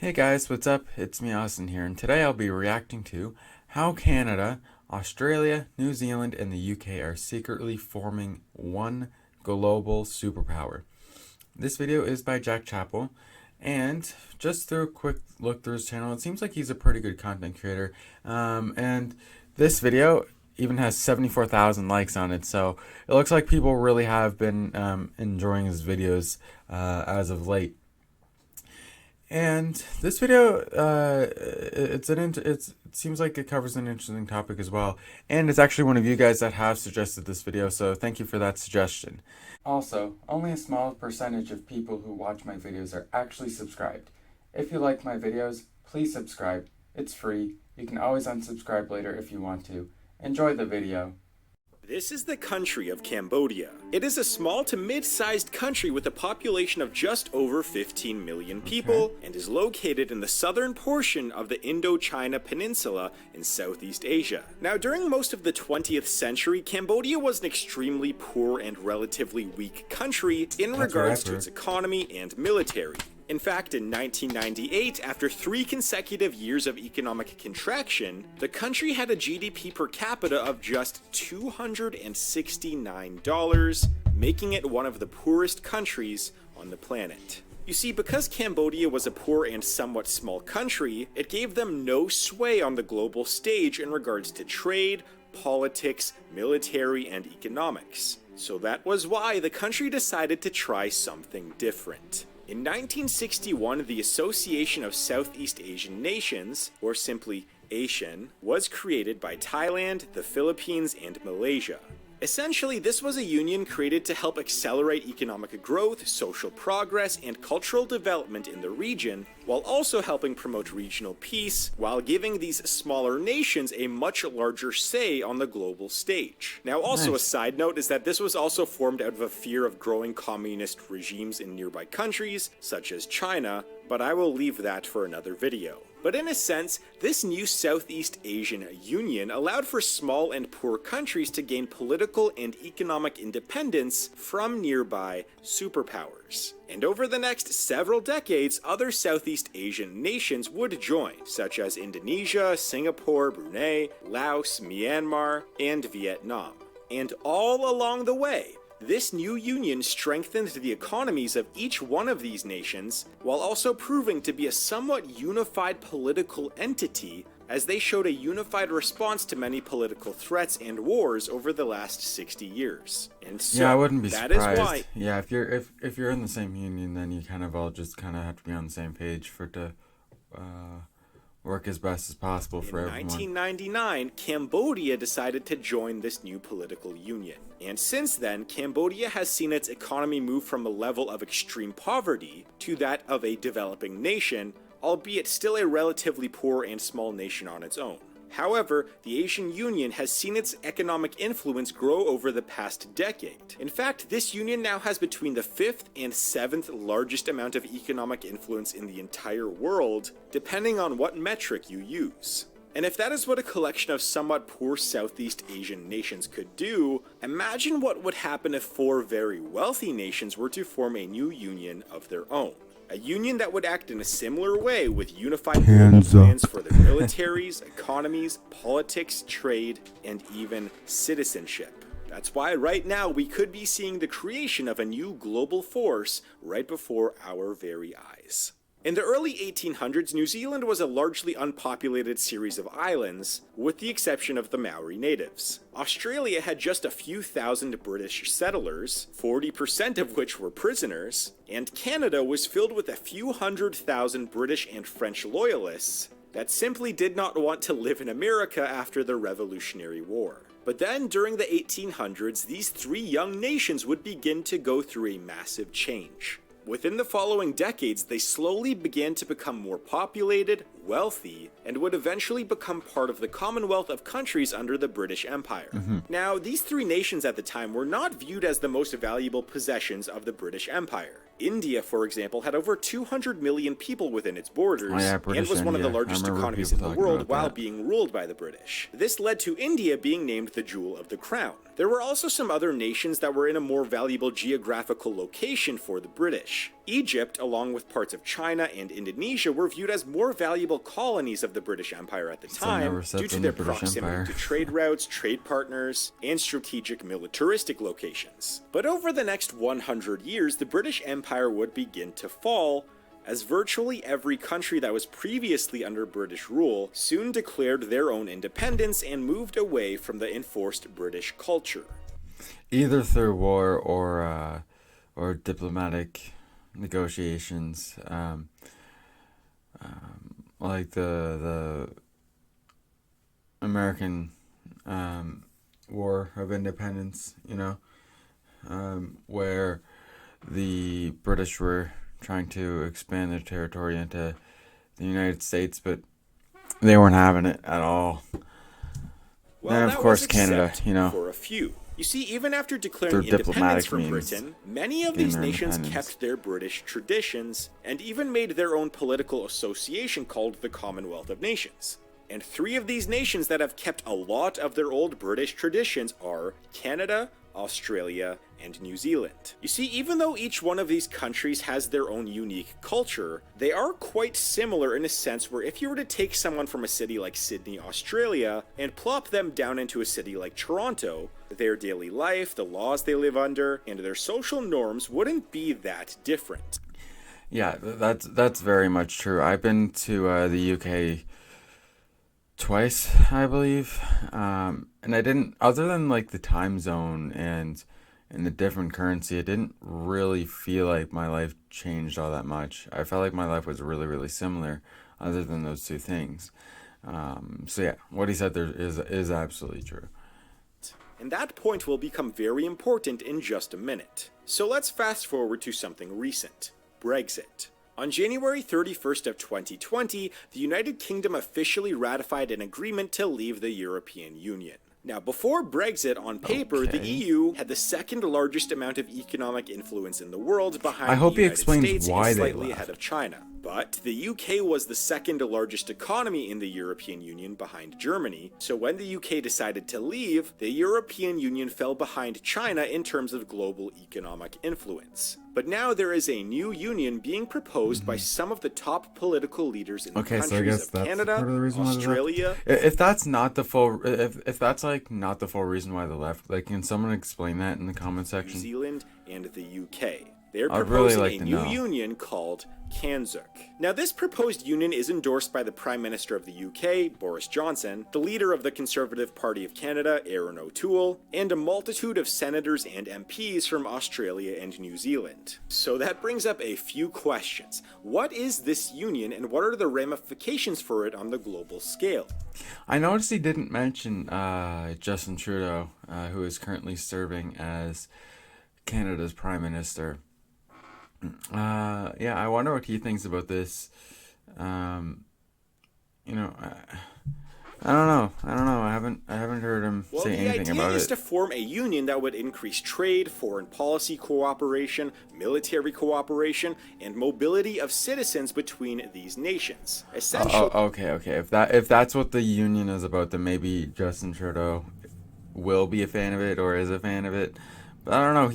Hey guys, what's up? It's me, Austin here, and today I'll be reacting to how Canada, Australia, New Zealand, and the UK are secretly forming one global superpower. This video is by Jack Chappell, and just through a quick look through his channel, it seems like he's a pretty good content creator. And this video even has 74,000 likes on it, so it looks like people really have been enjoying his videos as of late. And this video, it seems like it covers an interesting topic as well. And it's actually one of you guys that have suggested this video, so thank you for that suggestion. Also, only a small percentage of people who watch my videos are actually subscribed. If you like my videos, please subscribe. It's free. You can always unsubscribe later if you want to. Enjoy the video. This is the country of Cambodia. It is a small to mid-sized country with a population of just over 15 million people and is located in the southern portion of the Indochina Peninsula in Southeast Asia. Now, during most of the 20th century, Cambodia was an extremely poor and relatively weak country in regards to its economy and military. In fact, in 1998, after 3 consecutive years of economic contraction, the country had a GDP per capita of just $269, making it one of the poorest countries on the planet. You see, because Cambodia was a poor and somewhat small country, it gave them no sway on the global stage in regards to trade, politics, military, and economics. So that was why the country decided to try something different. In 1961, the Association of Southeast Asian Nations, or simply ASEAN, was created by Thailand, the Philippines, and Malaysia. Essentially, this was a union created to help accelerate economic growth, social progress, and cultural development in the region, while also helping promote regional peace, while giving these smaller nations a much larger say on the global stage. Now, also a side note is that this was also formed out of a fear of growing communist regimes in nearby countries, such as China, but I will leave that for another video. But in a sense, this new Southeast Asian Union allowed for small and poor countries to gain political and economic independence from nearby superpowers. And over the next several decades, other Southeast Asian nations would join, such as Indonesia, Singapore, Brunei, Laos, Myanmar, and Vietnam. And all along the way, this new union strengthened the economies of each one of these nations, while also proving to be a somewhat unified political entity, as they showed a unified response to many political threats and wars over the last 60 years. And so, yeah, I wouldn't be surprised. That is why. Yeah, if you're in the same union, then you kind of all just kind of have to be on the same page for it to work as best as possible for everyone. In 1999, Cambodia decided to join this new political union. And since then, Cambodia has seen its economy move from a level of extreme poverty to that of a developing nation, albeit still a relatively poor and small nation on its own. However, the Asian Union has seen its economic influence grow over the past decade. In fact, this union now has between the 5th and 7th largest amount of economic influence in the entire world, depending on what metric you use. And if that is what a collection of somewhat poor Southeast Asian nations could do, imagine what would happen if 4 very wealthy nations were to form a new union of their own. A union that would act in a similar way with unified plans for their militaries, economies, politics, trade, and even citizenship. That's why right now we could be seeing the creation of a new global force right before our very eyes. In the early 1800s, New Zealand was a largely unpopulated series of islands, with the exception of the Maori natives. Australia had just a few thousand British settlers, 40% of which were prisoners, and Canada was filled with a few 100,000 British and French loyalists that simply did not want to live in America after the Revolutionary War. But then, during the 1800s, these 3 young nations would begin to go through a massive change. Within the following decades, they slowly began to become more populated, wealthy, and would eventually become part of the Commonwealth of countries under the British Empire. Now, these 3 nations at the time were not viewed as the most valuable possessions of the British Empire. India, for example, had over 200 million people within its borders, and was one of the largest economies in the world while being ruled by the British. This led to India being named the Jewel of the Crown. There were also some other nations that were in a more valuable geographical location for the British. Egypt, along with parts of China and Indonesia, were viewed as more valuable colonies of the British Empire at the time due to their proximity to trade routes, trade partners, and strategic militaristic locations. But over the next 100 years, the British Empire would begin to fall, as virtually every country that was previously under British rule soon declared their own independence and moved away from the enforced British culture. Either through war or diplomatic negotiations, like the American War of Independence, where the British were trying to expand their territory into the United States, but they weren't having it at all. Well, and of course, Canada, for a few. You see, even after declaring independence from Britain, many of these nations kept their British traditions and even made their own political association called the Commonwealth of Nations. And 3 of these nations that have kept a lot of their old British traditions are Canada, Australia, and New Zealand. You see, even though each one of these countries has their own unique culture, they are quite similar in a sense where if you were to take someone from a city like Sydney, Australia, and plop them down into a city like Toronto, their daily life, the laws they live under, and their social norms wouldn't be that different. Yeah, that's very much true. I've been to the UK twice, I believe, and I didn't, other than like the time zone and the different currency, it didn't really feel like my life changed all that much. I felt like my life was really, really similar, other than those 2 things. So yeah, what he said there is absolutely true. And that point will become very important in just a minute. So let's fast forward to something recent: Brexit. On January 31st of 2020, the United Kingdom officially ratified an agreement to leave the European Union. Now, before Brexit, on paper, the EU had the second largest amount of economic influence in the world, behind the United States and slightly ahead of China. But the UK was the second largest economy in the European Union, behind Germany. So when the UK decided to leave, the European Union fell behind China in terms of global economic influence. But now there is a new union being proposed by some of the top political leaders in the countries of Canada, Australia. If that's not the full, if that's like not the full reason why they left, like, can someone explain that in the comment section? New Zealand and the UK. They're proposing a new union called KANZUK. Now, this proposed union is endorsed by the Prime Minister of the UK, Boris Johnson, the leader of the Conservative Party of Canada, Aaron O'Toole, and a multitude of senators and MPs from Australia and New Zealand. So that brings up a few questions. What is this union, and what are the ramifications for it on the global scale? I noticed he didn't mention Justin Trudeau, who is currently serving as Canada's Prime Minister. Yeah, I wonder what he thinks about this. I don't know. I haven't heard him say anything about it. The idea is to form a union that would increase trade, foreign policy cooperation, military cooperation, and mobility of citizens between these nations. Essentially. Okay. If that's what the union is about, then maybe Justin Trudeau will be a fan of it or is a fan of it. But I don't know.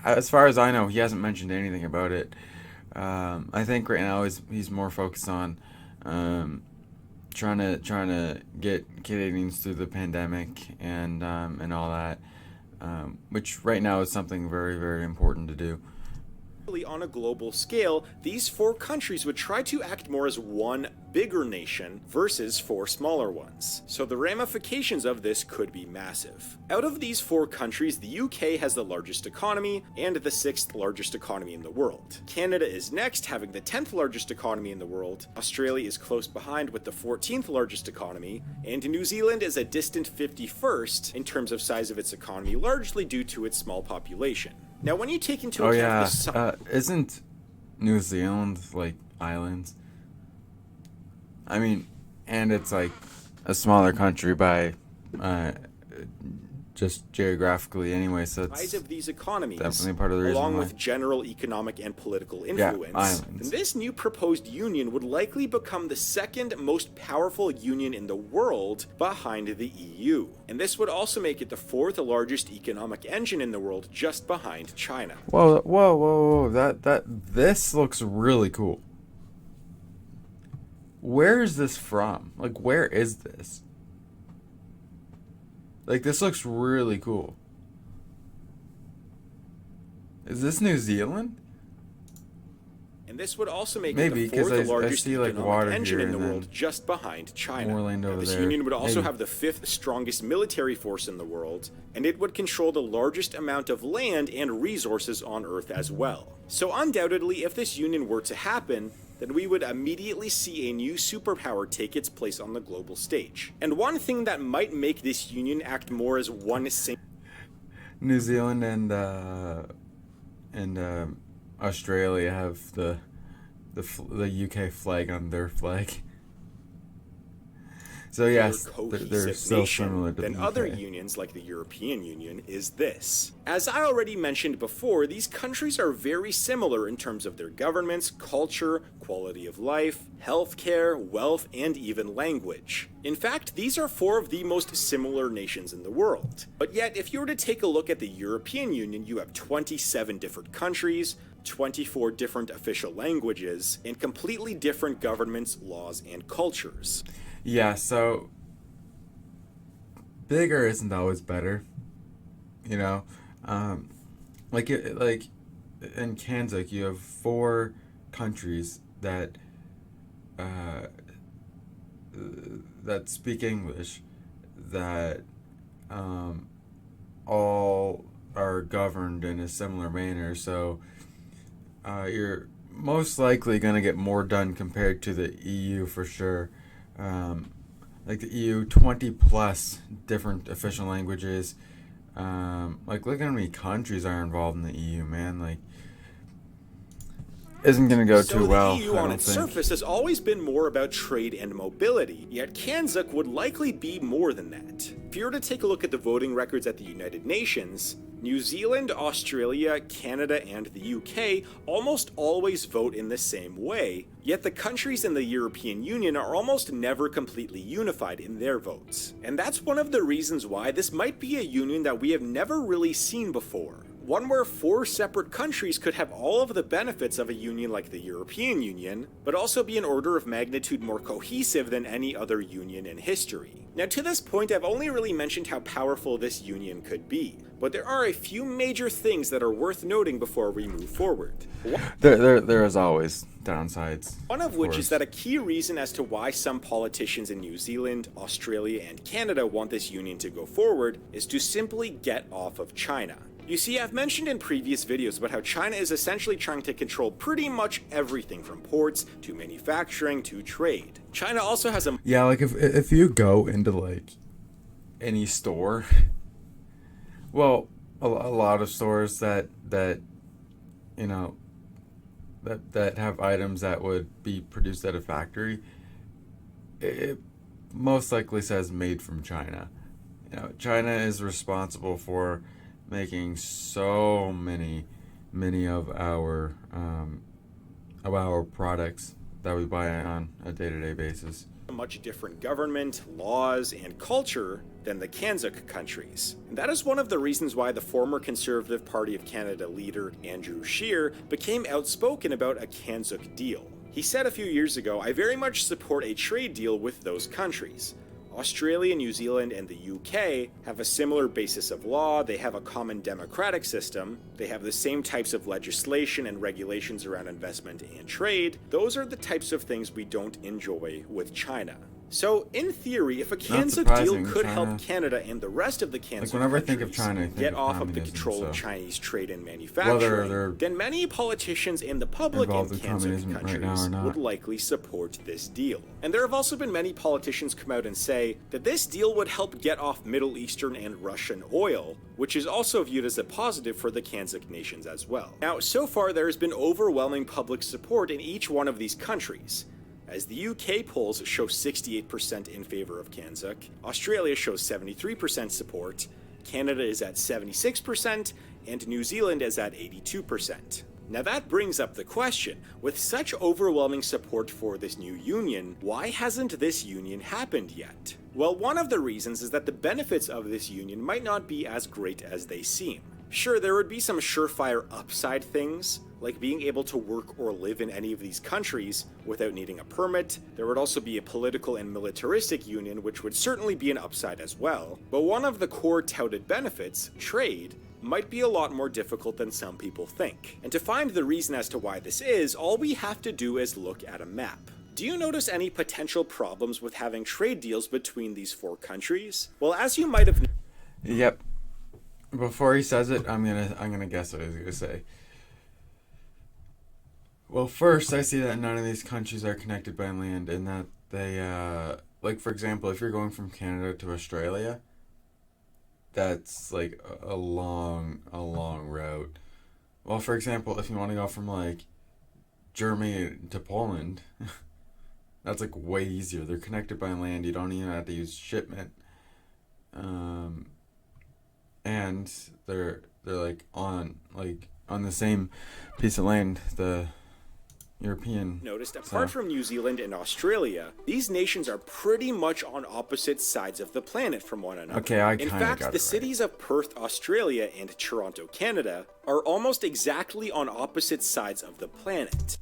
As far as I know, he hasn't mentioned anything about it. I think right now he's more focused on trying to get Canadians through the pandemic and all that, which right now is something very, very important to do. On a global scale, these 4 countries would try to act more as one bigger nation versus 4 smaller ones. So the ramifications of this could be massive. Out of these 4 countries, the UK has the largest economy and the 6th largest economy in the world. Canada is next, having the 10th largest economy in the world. Australia is close behind with the 14th largest economy, and New Zealand is a distant 51st in terms of size of its economy, largely due to its small population. Now, when you take into account isn't New Zealand like islands? I mean, and it's like a smaller country by just geographically anyway, so size it's of these economies, definitely part of the reason along why. with general economic and political Yeah, influence, islands. then this new proposed union would likely become the second most powerful union in the world behind the EU. And this would also make it the fourth largest economic engine in the world, just behind China. Whoa, whoa, whoa, whoa! This looks really cool. Where is this from? Like, where is this? Like, this looks really cool. Is this New Zealand? And this would also make Maybe, it the fourth 'cause I largest see, like, economic water engine here in the and world, then just behind China. more land Now, over this there. union would also Maybe. have the fifth strongest military force in the world, and it would control the largest amount of land and resources on Earth as well. So undoubtedly, if this union were to happen, then we would immediately see a new superpower take its place on the global stage. And one thing that might make this union act more as one single New Zealand and Australia have the UK flag on their flag. So yes, they're cohesive so nation similar to than the other UK. unions like the European Union is this. As I already mentioned before, these countries are very similar in terms of their governments, culture, quality of life, healthcare, wealth, and even language. In fact, these are four of the most similar nations in the world. But yet, if you were to take a look at the European Union, you have 27 different countries, 24 different official languages, and completely different governments, laws, and cultures. Yeah, so bigger isn't always better, you know. Like in KANZUK, you have four countries that that speak English, that all are governed in a similar manner. So you're most likely going to get more done compared to the EU for sure. Like the EU, 20 plus different official languages. Like, look at how many countries are involved in the EU, man. Like, isn't going to go too well. So the EU I on don't its think. surface has always been more about trade and mobility, yet KANZUK would likely be more than that. If you were to take a look at the voting records at the United Nations, New Zealand, Australia, Canada, and the UK almost always vote in the same way, yet the countries in the European Union are almost never completely unified in their votes. And that's one of the reasons why this might be a union that we have never really seen before. One where four separate countries could have all of the benefits of a union like the European Union, but also be an order of magnitude more cohesive than any other union in history. Now, to this point, I've only really mentioned how powerful this union could be, but there are a few major things that are worth noting before we move forward. There is always downsides. One of which course. is that a key reason as to why some politicians in New Zealand, Australia, and Canada want this union to go forward is to simply get off of China. You see, I've mentioned in previous videos about how China is essentially trying to control pretty much everything from ports to manufacturing to trade. China also has a Yeah, like if you go into like any store, well, a lot of stores that you know that have items that would be produced at a factory, it most likely says made from China. You know, China is responsible for making so many of our products that we buy on a day-to-day basis. much different government, laws, and culture than the KANZUK countries. And that is one of the reasons why the former Conservative Party of Canada leader Andrew Scheer became outspoken about a KANZUK deal. He said a few years ago, "I very much support a trade deal with those countries. Australia, New Zealand, and the UK have a similar basis of law, they have a common democratic system, they have the same types of legislation and regulations around investment and trade. Those are the types of things we don't enjoy with China." So, in theory, if a KANZUK deal surprising, could China- help Canada and the rest of the KANZUK Like, whenever I think of countries China, I think get of off of the communism, control of so- Chinese trade and Whether manufacturing, they're then many politicians and the public in involved in KANZUK communism right now countries or not. would likely support this deal. And there have also been many politicians come out and say that this deal would help get off Middle Eastern and Russian oil, which is also viewed as a positive for the KANZUK nations as well. Now, so far there has been overwhelming public support in each one of these countries, as the UK polls show 68% in favor of KANZUK, Australia shows 73% support, Canada is at 76%, and New Zealand is at 82%. Now that brings up the question, with such overwhelming support for this new union, why hasn't this union happened yet? Well, one of the reasons is that the benefits of this union might not be as great as they seem. Sure, there would be some surefire upside things, like being able to work or live in any of these countries without needing a permit. There would also be a political and militaristic union, which would certainly be an upside as well. But one of the core touted benefits, trade, might be a lot more difficult than some people think. And to find the reason as to why this is, all we have to do is look at a map. Do you notice any potential problems with having trade deals between these four countries? Well, as you might have... Yep. Before he says it, I'm gonna guess what he's gonna say. Well, first, I see that none of these countries are connected by land, and that they, like, for example, if you're going from Canada to Australia, that's like a long route. Well, for example, if you want to go from like Germany to Poland, that's like way easier. They're connected by land. You don't even have to use shipment. And they're on the same piece of land. The European. Noticed, apart from New Zealand and Australia, these nations are pretty much on opposite sides of the planet from one another. Okay, I kind In of fact, got the it cities of Perth, Australia and Toronto, Canada are almost exactly on opposite sides of the planet.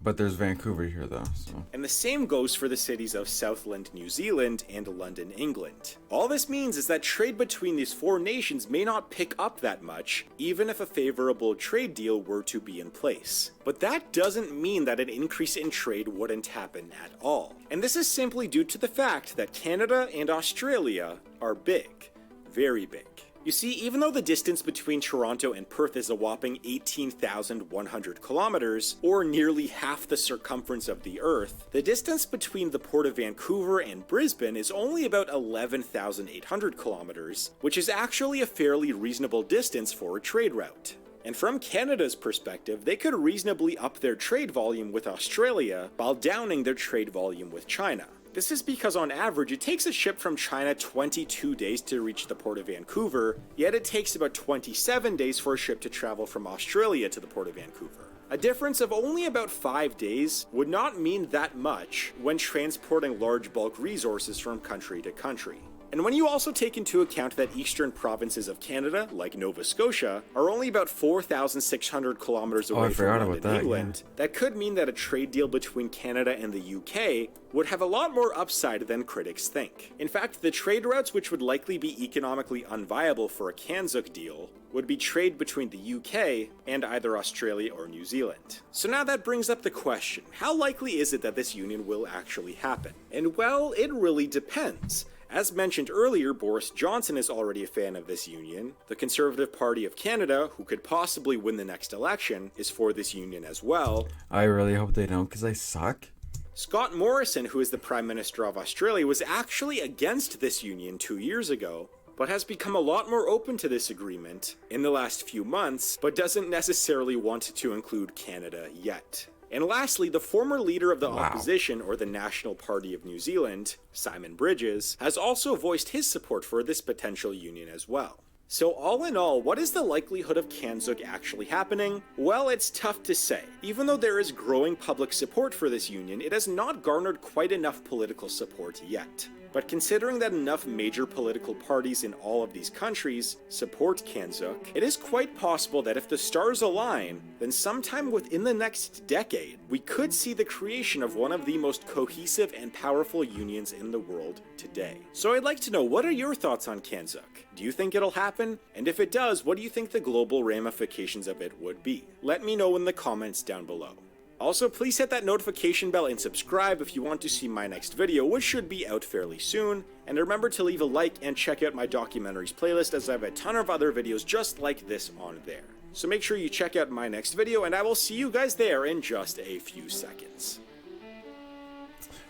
But there's Vancouver here, though. So. And the same goes for the cities of Southland, New Zealand, and London, England. All this means is that trade between these four nations may not pick up that much, even if a favorable trade deal were to be in place. But that doesn't mean that an increase in trade wouldn't happen at all. And this is simply due to the fact that Canada and Australia are big. Very big. You see, even though the distance between Toronto and Perth is a whopping 18,100 kilometers, or nearly half the circumference of the Earth, the distance between the Port of Vancouver and Brisbane is only about 11,800 kilometers, which is actually a fairly reasonable distance for a trade route. And from Canada's perspective, they could reasonably up their trade volume with Australia while downing their trade volume with China. This is because on average it takes a ship from China 22 days to reach the Port of Vancouver, yet it takes about 27 days for a ship to travel from Australia to the Port of Vancouver. A difference of only about 5 days would not mean that much when transporting large bulk resources from country to country. And when you also take into account that eastern provinces of Canada, like Nova Scotia, are only about 4,600 kilometers away from London, England, that could mean that a trade deal between Canada and the UK would have a lot more upside than critics think. In fact, the trade routes which would likely be economically unviable for a KANZUK deal would be trade between the UK and either Australia or New Zealand. So now that brings up the question, how likely is it that this union will actually happen? And well, it really depends. As mentioned earlier, Boris Johnson is already a fan of this union. The Conservative Party of Canada, who could possibly win the next election, is for this union as well. I really hope they don't, because they suck. Scott Morrison, who is the Prime Minister of Australia, was actually against this union 2 years ago, but has become a lot more open to this agreement in the last few months, but doesn't necessarily want to include Canada yet. And lastly, the former leader of the opposition, or the National Party of New Zealand, Simon Bridges, has also voiced his support for this potential union as well. So all in all, what is the likelihood of KANZUK actually happening? Well, it's tough to say. Even though there is growing public support for this union, it has not garnered quite enough political support yet. But considering that enough major political parties in all of these countries support KANZUK, it is quite possible that if the stars align, then sometime within the next decade, we could see the creation of one of the most cohesive and powerful unions in the world today. So I'd like to know, what are your thoughts on KANZUK? Do you think it'll happen? And if it does, what do you think the global ramifications of it would be? Let me know in the comments down below. Also, please hit that notification bell and subscribe if you want to see my next video, which should be out fairly soon. And remember to leave a like and check out my documentaries playlist, as I have a ton of other videos just like this on there. So make sure you check out my next video, and I will see you guys there in just a few seconds.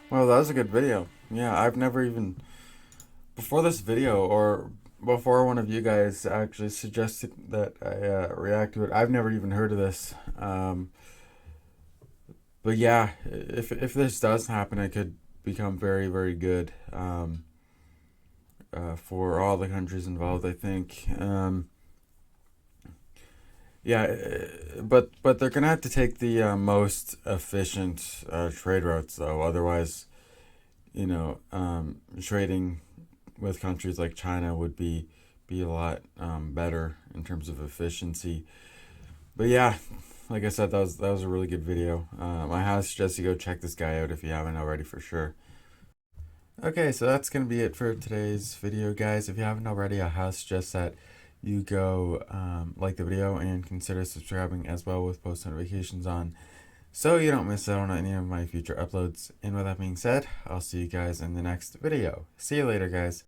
Well, that was a good video. Yeah, I've never even... Before this video, or before one of you guys actually suggested that I react to it, I've never even heard of this. But yeah, if this does happen, it could become very, very good. for all the countries involved, I think. Yeah, but they're gonna have to take the most efficient trade routes, though. Otherwise, trading with countries like China would be a lot better in terms of efficiency. But yeah, like I said, that was a really good video. I highly suggest you go check this guy out if you haven't already, for sure. Okay, so that's gonna be it for today's video, guys. If you haven't already, I highly suggest that you go like the video and consider subscribing as well with post notifications on, so you don't miss out on any of my future uploads. And with that being said, I'll see you guys in the next video. See you later, guys.